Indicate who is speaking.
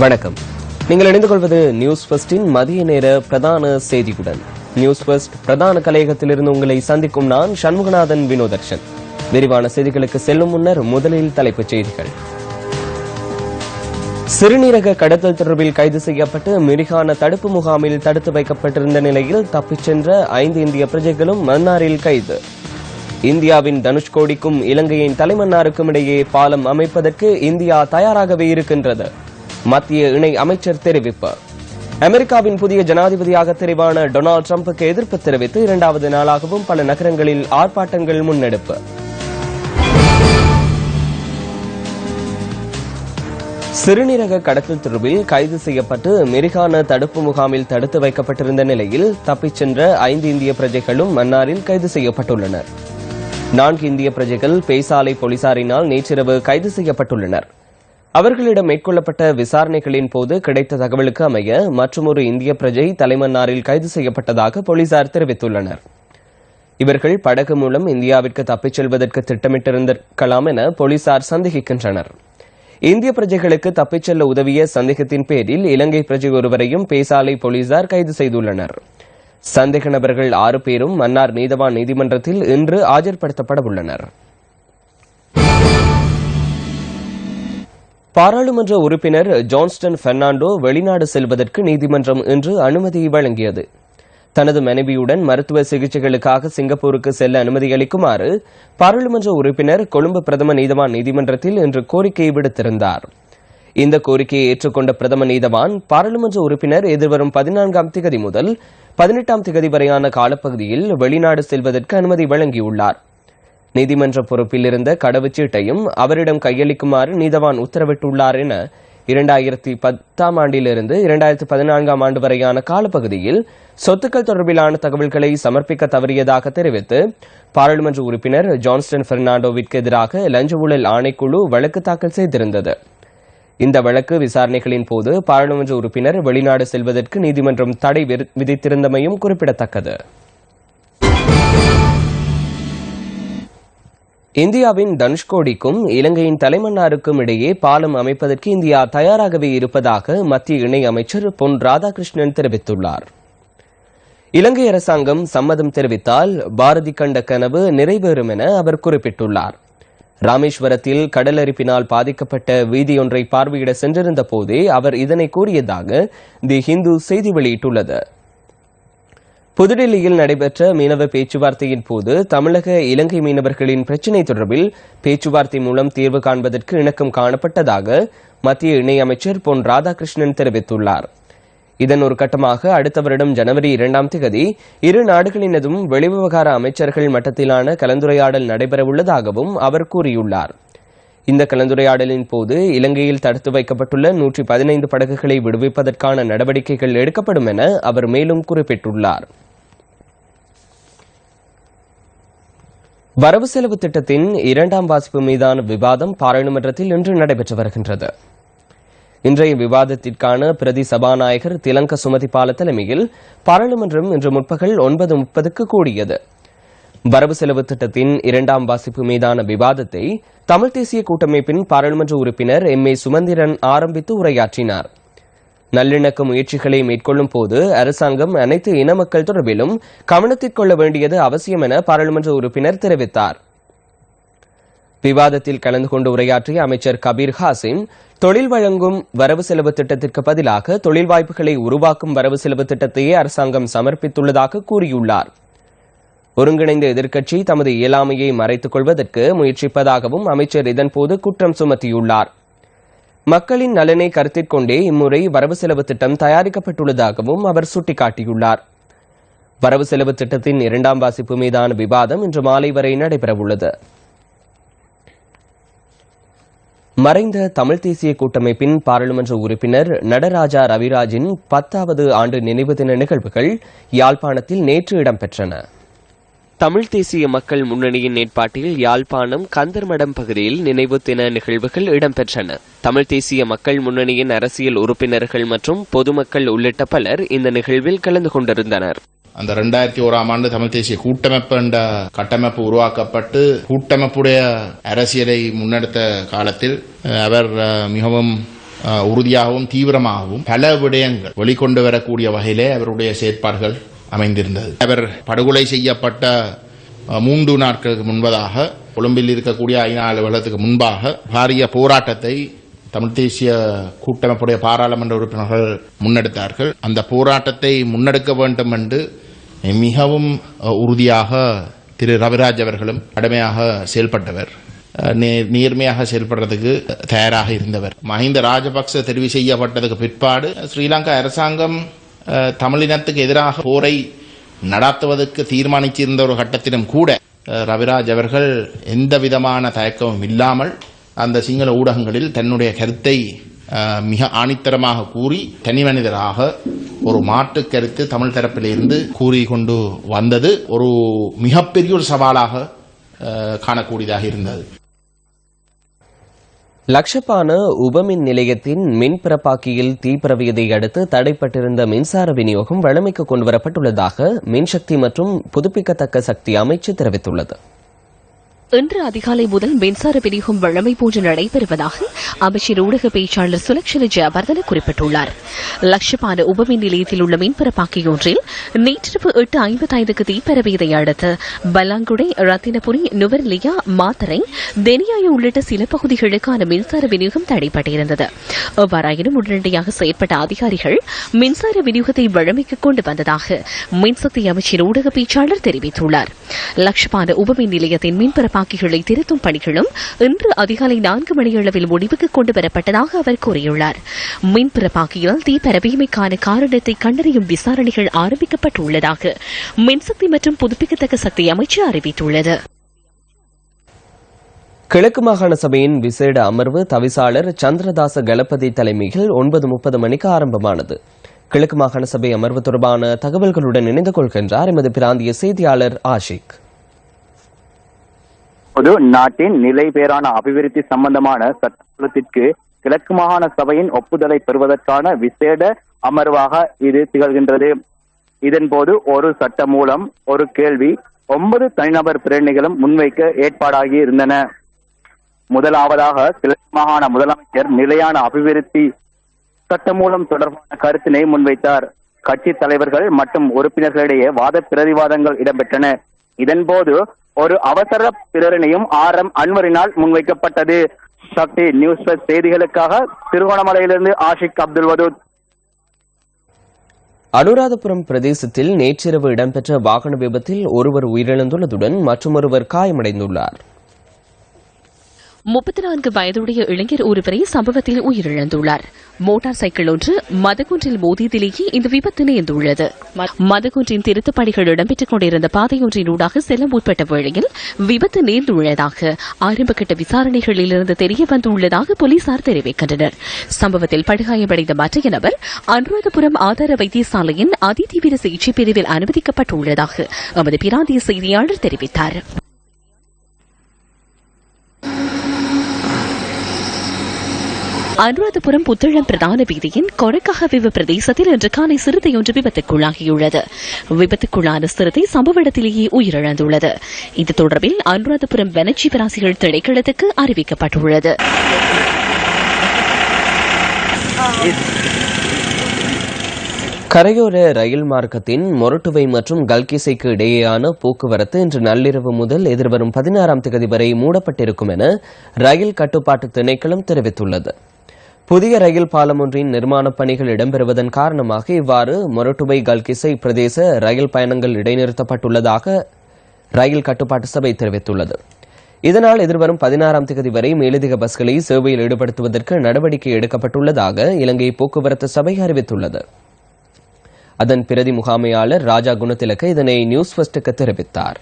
Speaker 1: வணக்கம். நீங்கள் இணைந்து கொள்வது நியூஸ் ஃபர்ஸ்டின் மதிய நேர பிரதான செய்தியுடன். நியூஸ் ஃபர்ஸ்ட் பிரதான கலையகத்திலிருந்து உங்களை சந்திக்கும் நான் சண்முகநாதன் வினோதர்ஷன். விரிவான செய்திகளுக்கு செல்லும் முன்னர் முதலில் தலைப்புச் செய்திகள். சிறுநீரக கடத்தல் தொடர்பில் கைது செய்யப்பட்டு மிரிகான தடுப்பு முகாமில் தடுத்து வைக்கப்பட்டிருந்த நிலையில் தப்பிச் சென்ற 5 இந்திய பிரஜைகளும் மன்னாரில் கைது. இந்தியாவின் தனுஷ்கோடிக்கும் இலங்கையின் தலைமன்னாருக்கும் இடையே பாலம் அமைப்பதற்கு இந்தியா தயாராகவே இருக்கின்றது. மத்திய இணை அமைச்சர் தெரிவிப்பு. அமெரிக்காவின் புதிய ஜனாதிபதியாக தெரிவான டொனால்டு டிரம்புக்கு எதிர்ப்பு தெரிவித்து 2வது நாளாகவும் பல நகரங்களில் ஆர்ப்பாட்டங்கள் முன்னெடுப்பு. சிறுநீரக கடத்தல் தொடர்பில் கைது செய்யப்பட்டு மிரிகான தடுப்பு முகாமில் தடுத்து வைக்கப்பட்டிருந்த நிலையில் தப்பிச் சென்ற 5 இந்திய பிரஜைகளும் மன்னாரில் கைது செய்யப்பட்டுள்ளனர். 4 இந்திய பிரஜைகள் பேசாலை போலீசாரினால் நேற்றிரவு கைது செய்யப்பட்டுள்ளனர். அவர்களிடம் மேற்கொள்ளப்பட்ட விசாரணைகளின் போது கிடைத்த தகவலுக்கு அமைய மற்றொரு இந்திய பிரஜை தலைமன்னாரில் கைது செய்யப்பட்டதாக போலீசார் தெரிவித்துள்ளனர். இவர்கள் படகு மூலம் இந்தியாவிற்கு தப்பிச் செல்வதற்கு திட்டமிட்டிருந்திருக்கலாம் என போலீசார் சந்தேகிக்கின்றனர். இந்திய பிரஜைகளுக்கு தப்பிச் செல்ல உதவிய சந்தேகத்தின் பேரில் இலங்கை பிரஜை ஒருவரையும் பேசாலை போலீசார் கைது செய்துள்ளனர். சந்தேக நபர்கள் 6 பேரும் மன்னார் நீதவான் நீதிமன்றத்தில் இன்று ஆஜர்படுத்தப்பட உள்ளனர். பாராளுமன்ற உறுப்பினர் ஜான்ஸ்டன் பெர்னாண்டோ வெளிநாடு செல்வதற்கு நீதிமன்றம் இன்று அனுமதி வழங்கியது. தனது மனைவியுடன் மருத்துவ சிகிச்சைகளுக்காக சிங்கப்பூருக்கு செல்ல அனுமதி அளிக்குமாறு பாராளுமன்ற உறுப்பினர் கொழும்பு பிரதம நீதவான் நீதிமன்றத்தில் இன்று கோரிக்கை விடுத்திருந்தார். இந்த கோரிக்கையை ஏற்றுக்கொண்ட பிரதம நீதவான் பாராளுமன்ற உறுப்பினர் எதிர்வரும் 14ஆம் திகதி முதல் 18ஆம் திகதி வரையான காலப்பகுதியில் வெளிநாடு செல்வதற்கு அனுமதி வழங்கியுள்ளார். நீதிமன்ற பொறுப்பில் இருந்த கடவுச்சீட்டையும் அவரிடம் கையளிக்குமாறு நீதவான் உத்தரவிட்டுள்ளார் என 2010ஆம் ஆண்டிலிருந்து 2014ஆம் ஆண்டு வரையான காலப்பகுதியில் சொத்துக்கள் தொடர்பிலான தகவல்களை சமர்ப்பிக்க தவறியதாக தெரிவித்து பாராளுமன்ற உறுப்பினர் ஜான்ஸ்டன் பெர்னாண்டோவிற்கு எதிராக லஞ்ச ஊழல் ஆணைக்குழு வழக்கு தாக்கல் செய்திருந்தது. இந்த வழக்கு விசாரணைகளின் போது பாராளுமன்ற உறுப்பினர் வெளிநாடு செல்வதற்கு நீதிமன்றம் தடை விதித்திருந்தமையும் குறிப்பிடத்தக்கது. இந்தியாவின் தனுஷ்கோடிக்கும் இலங்கையின் தலைமன்னாருக்கும் இடையே பாலம் அமைப்பதற்கு இந்தியா தயாராகவே இருப்பதாக மத்திய இணை அமைச்சர் பொன் ராதாகிருஷ்ணன் தெரிவித்துள்ளார். இலங்கை அரசாங்கம் சம்மதம் தெரிவித்தால் பாரதி கண்ட கனவு நிறைவேறும் என அவர் குறிப்பிட்டுள்ளார். ராமேஸ்வரத்தில் கடலரிப்பினால் பாதிக்கப்பட்ட வீதியொன்றை பார்வையிட சென்றிருந்த போதே அவர் இதனை கூறியதாக தி ஹிந்து செய்தி வெளியிட்டுள்ளது. புதுடில்லியில் நடைபெற்ற மீனவ பேச்சுவார்த்தையின் போது தமிழக இலங்கை மீனவர்களின் பிரச்சினை தொடர்பில் பேச்சுவார்த்தை மூலம் தீர்வு காண்பதற்கு இணக்கம் காணப்பட்டதாக மத்திய இணையமைச்சர் பொன் ராதாகிருஷ்ணன் தெரிவித்துள்ளார். இதன் ஒரு கட்டமாக அடுத்த வருடம் ஜனவரி 2ஆம் திகதி இரு நாடுகளினதும் வெளிவிவகார அமைச்சர்கள் மட்டத்திலான கலந்துரையாடல் நடைபெறவுள்ளதாகவும் அவர் கூறியுள்ளார். இந்த கலந்துரையாடலின் போது இலங்கையில் தடுத்து வைக்கப்பட்டுள்ள 115 படகுகளை விடுவிப்பதற்கான நடவடிக்கைகள் எடுக்கப்படும் என அவர் மேலும் குறிப்பிட்டுள்ளார். வரவு செலவு திட்டத்தின் 2ஆம் வாசிப்பு மீதான விவாதம் பாராளுமன்றத்தில் இன்று நடைபெற்று வருகின்றது. இன்றைய விவாதத்திற்கான பிரதி சபாநாயகர் திலங்க சுமதிபால தலைமையில் பாராளுமன்றம் இன்று முற்பகல் 9:30க்கு கூடியது. வரவு செலவு திட்டத்தின் 2ஆம் வாசிப்பு மீதான விவாதத்தை தமிழ் தேசிய கூட்டமைப்பின் பாராளுமன்ற உறுப்பினர் MA சுமந்திரன் ஆரம்பித்து உரையாற்றினார். நல்லிணக்க முயற்சிகளை மேற்கொள்ளும் போது அரசாங்கம் அனைத்து இன மக்கள் தொடர்பிலும் கவனத்தில் கொள்ள வேண்டியது அவசியம் என பாராளுமன்ற உறுப்பினர் தெரிவித்தார். விவாதத்தில் கலந்து கொண்டு உரையாற்றிய அமைச்சர் கபீர் ஹாசிம் தொழில் வழங்கும் வரவு செலவு திட்டத்திற்கு பதிலாக தொழில் வாய்ப்புகளை உருவாக்கும் வரவு செலவு திட்டத்தையே அரசாங்கம் சமர்ப்பித்துள்ளதாக கூறியுள்ளார். ஒருங்கிணைந்த எதிர்க்கட்சி தமது இயலாமையை மறைத்துக் கொள்வதற்கு முயற்சிப்பதாகவும் அமைச்சர் இதன்போது குற்றம் சுமத்தியுள்ளார். மக்களின் நலனை கருத்தில் கொண்டே இம்முறை வரவு செலவு திட்டம் தயாரிக்கப்பட்டுள்ளதாகவும் அவர் சுட்டிக்காட்டியுள்ளார். வரவு செலவு திட்டத்தின் 2ஆம் வாசிப்பு மீதான விவாதம் இன்று மாலை வரை நடைபெறவுள்ளது. மறைந்த தமிழ் தேசிய கூட்டமைப்பின் பாராளுமன்ற உறுப்பினர் நடராஜா ரவிராஜின் 10வது ஆண்டு நினைவு தின நிகழ்வுகள் யாழ்ப்பாணத்தில் நேற்று இடம்பெற்றன. தமிழ் தேசிய மக்கள் முன்னணியின் ஏற்பாட்டில் யாழ்ப்பாணம் கந்தர்மடம் பகுதியில் நினைவு தின நிகழ்வுகள் இடம்பெற்றன. தமிழ் தேசிய மக்கள் முன்னணியின் அரசியல் உறுப்பினர்கள் மற்றும் பொதுமக்கள் உள்ளிட்ட பலர் இந்த நிகழ்வில் கலந்து கொண்டிருந்தனர்.
Speaker 2: அந்த 2001ஆம் ஆண்டு தமிழ் தேசிய கூட்டமைப்பு என்ற கட்டமைப்பு உருவாக்கப்பட்டு கூட்டமைப்புடைய அரசியலை முன்னெடுத்த காலத்தில் அவர் மிகவும் உறுதியாகவும் தீவிரமாகவும் பல விடயங்கள் வெளிக்கொண்டு வரக்கூடிய வகையிலே அவருடைய செயற்பாடுகள் அமைந்திருந்தது. அவர் படுகொலை செய்யப்பட்ட 3 நாட்களுக்கு முன்பதாக கொழும்பில் இருக்கக்கூடிய ஐநா அலுவலகத்துக்கு முன்பாக பாரிய போராட்டத்தை தமிழ் தேசிய கூட்டமைப்புடைய பாராளுமன்ற உறுப்பினர்கள் முன்னெடுத்தார்கள். அந்த போராட்டத்தை முன்னெடுக்க வேண்டும் என்று மிகவும் உறுதியாக திரு ரவிராஜ் அவர்களும் கடுமையாக செயல்பட்டவர், நேர்மையாக செயல்படுறதுக்கு தயாராக இருந்தவர். மஹிந்த ராஜபக்ச தெரிவு செய்யப்பட்டதுக்கு பிற்பாடு ஸ்ரீலங்கா அரசாங்கம் தமிழினத்துக்கு எதிராக போரை நடாத்துவதற்கு தீர்மானித்திருந்த ஒரு கட்டத்திலும் கூட ரவிராஜ் அவர்கள் எந்த விதமான தயக்கமும் இல்லாமல் அந்த சிங்கள ஊடகங்களில் தன்னுடைய கருத்தை மிக ஆணித்தரமாக கூறி தனிமனிதராக ஒரு மாற்று கருத்து தமிழ் தரப்பிலிருந்து கூறிக்கொண்டு வந்தது ஒரு மிகப்பெரிய ஒரு சவாலாக காணக்கூடியதாக இருந்தது.
Speaker 1: லக்ஷபான உபமின் நிலையத்தின் மின் பிறப்பாக்கியில் தீ பரவியதை அடுத்து தடைப்பட்டிருந்த மின்சார விநியோகம் வழமைக்கு கொண்டுவரப்பட்டுள்ளதாக மின்சக்தி மற்றும் புதுப்பிக்கத்தக்க சக்தி அமைச்சு தெரிவித்துள்ளது.
Speaker 3: இன்று அதிகாலை முதல் மின்சார விநியோகம் வழமை போன்று நடைபெறுவதாக அமைச்சர் ஊடக பேச்சாளர் சுலக்ஷன ஜெயவர்தன குறிப்பிட்டுள்ளார். லக்ஷபான உபமின் நிலையத்தில் உள்ள மின்பரப்பாக்கியொன்றில் நேற்றிரவு 8:55க்கு தீ பரவியதை அடுத்து பலாங்குடை, ரத்தினபுரி, நுவர்லியா, மாத்தரை, தெனியாய உள்ளிட்ட சில பகுதிகளுக்கான மின்சார விநியோகம் தடைப்பட்டிருந்தது. எவ்வாறாயினும் உடனடியாக செயற்பட்ட அதிகாரிகள் மின்சார விநியோகத்தை வழமைக்கு கொண்டு வந்ததாக மின்சக்தி அமைச்சர் ஊடக பேச்சாளர் தெரிவித்துள்ளார். லக்ஷபான உபமின் நிலையத்தின் மின்பரப்பாக்கிகளை திருத்தும் பணிகளும் இன்று அதிகாலை 4 மணியளவில் முடிவுக்கு கொண்டுவரப்பட்டதாக அவர் கூறியுள்ளார். மின்பிறப்பாக்கியில் தீ பரவியமைக்கான காரணத்தை கண்டறியும் விசாரணைகள் ஆரம்பிக்கப்பட்டுள்ளதாக மின்சக்தி மற்றும் புதுப்பிக்கத்தக்க சக்தி அமைச்சு அறிவித்துள்ளது.
Speaker 1: கிழக்கு மாகாண சபையின் விசேட அமர்வு தவிசாளர் சந்திரதாச கலபதி தலைமையில் 9:30 மணிக்கு ஆரம்பமானது. கிழக்கு மாகாண சபை அமர்வு தொடர்பான தகவல்களுடன் இணைந்து கொள்கின்றார் எமது பிராந்திய செய்தியாளர் ஆஷிக்.
Speaker 4: நாட்டின் நிலைபேறான அபிவிருத்தி சம்பந்தமான சட்டத்திற்கு கிழக்கு மாகாண சபையின் ஒப்புதலை பெறுவதற்கான விசேட அமர்வாக இது திகழ்கின்றது. இதன்போது ஒரு சட்ட மூலம், ஒரு கேள்வி, 9 தனிநபர் பிரேரணைகளும் முன்வைக்க ஏற்பாடாகி இருந்தன. முதலாவதாக கிழக்கு மாகாண முதலமைச்சர் நிலையான அபிவிருத்தி சட்டமூலம் தொடர்பான கருத்தினை முன்வைத்தார். கட்சி தலைவர்கள் மற்றும் உறுப்பினர்களிடையே வாத பிரதிவாதங்கள் இடம்பெற்றன. இதன்போது ஒரு அவசர பிரேரணையும் அன்வரினால் முன்வைக்கப்பட்டது. சக்தி நியூஸ் செய்திகளுக்காக திருகோணமலையிலிருந்து ஆஷிக் அப்துல் வதூத்.
Speaker 1: அனுராதபுரம் பிரதேசத்தில் நேற்றிரவு இடம்பெற்ற வாகன விபத்தில் ஒருவர் உயிரிழந்துள்ளதுடன் மற்றொருவர் காயமடைந்துள்ளார்.
Speaker 3: 34 வயதுடைய இளைஞர் ஒருவரை சம்பவத்தில் உயிரிழந்துள்ளார். மோட்டார் சைக்கிள் ஒன்று மதகுன்றில் மோதியதிலேயே இந்த விபத்து நேர்ந்துள்ளது. மதகுன்றின் திருத்தப் பணிகள் இடம்பெற்றுக் கொண்டிருந்த பாதையொன்றினூடாக செல்ல முற்பட்ட வேளையில் விபத்து நேர்ந்துள்ளதாக ஆரம்பகட்ட விசாரணைகளிலிருந்து தெரிய வந்துள்ளதாக போலீசார் தெரிவிக்கின்றனர். சம்பவத்தில் படுகாயமடைந்த மற்ற நபர் அனுராதபுரம் ஆதார வைத்தியசாலையின் அதிதீவிர சிகிச்சை பிரிவில் அனுமதிக்கப்பட்டுள்ளதாக எமது பிராந்திய செய்தியாளர் தெரிவித்தார். அனுராதபுரம் புத்தளம் பிரதான வீதியின் கொரக்கஹவிவ பிரதேசத்தில் இன்று காலை சிறுத்தையொன்று விபத்துக்குள்ளாகியுள்ளது. விபத்துக்குள்ளான சிறுத்தை சம்பவ இடத்திலேயே உயிரிழந்துள்ளது. இது தொடர்பில் அனுராதபுரம் வனஜீவராசிகள் திணைக்களத்துக்கு அறிவிக்கப்பட்டுள்ளது.
Speaker 1: கரையோர ரயில் மார்க்கத்தின் மொரட்டுவை மற்றும் கல்கிசைக்கு இடையேயான போக்குவரத்து இன்று நள்ளிரவு முதல் எதிர்வரும் 16ஆம் தேதி வரை மூடப்பட்டிருக்கும் என ரயில் கட்டுப்பாட்டு திணைக்களம் தெரிவித்துள்ளது. புதிய ரயில் பாலம் ஒன்றின் நிர்மாணப் பணிகள் இடம்பெறுவதன் காரணமாக இவ்வாறு மொரட்டுவை கல்கிசை பிரதேச ரயில் பயணங்கள் இடைநிறுத்தப்பட்டுள்ளதாக ரயில் கட்டுப்பாட்டு சபை தெரிவித்துள்ளது. இதனால் எதிர்வரும் 16ஆம் தேதி வரை மேலதிக பஸ்களை சேவையில் ஈடுபடுத்துவதற்கு நடவடிக்கை எடுக்கப்பட்டுள்ளதாக இலங்கை போக்குவரத்து சபை அறிவித்துள்ளது. அதன் பிரதி முகாமையாளர் ராஜா குணத்திலக்க இதனை நியூஸ் ஃபர்ஸ்டுக்கு தெரிவித்தார்.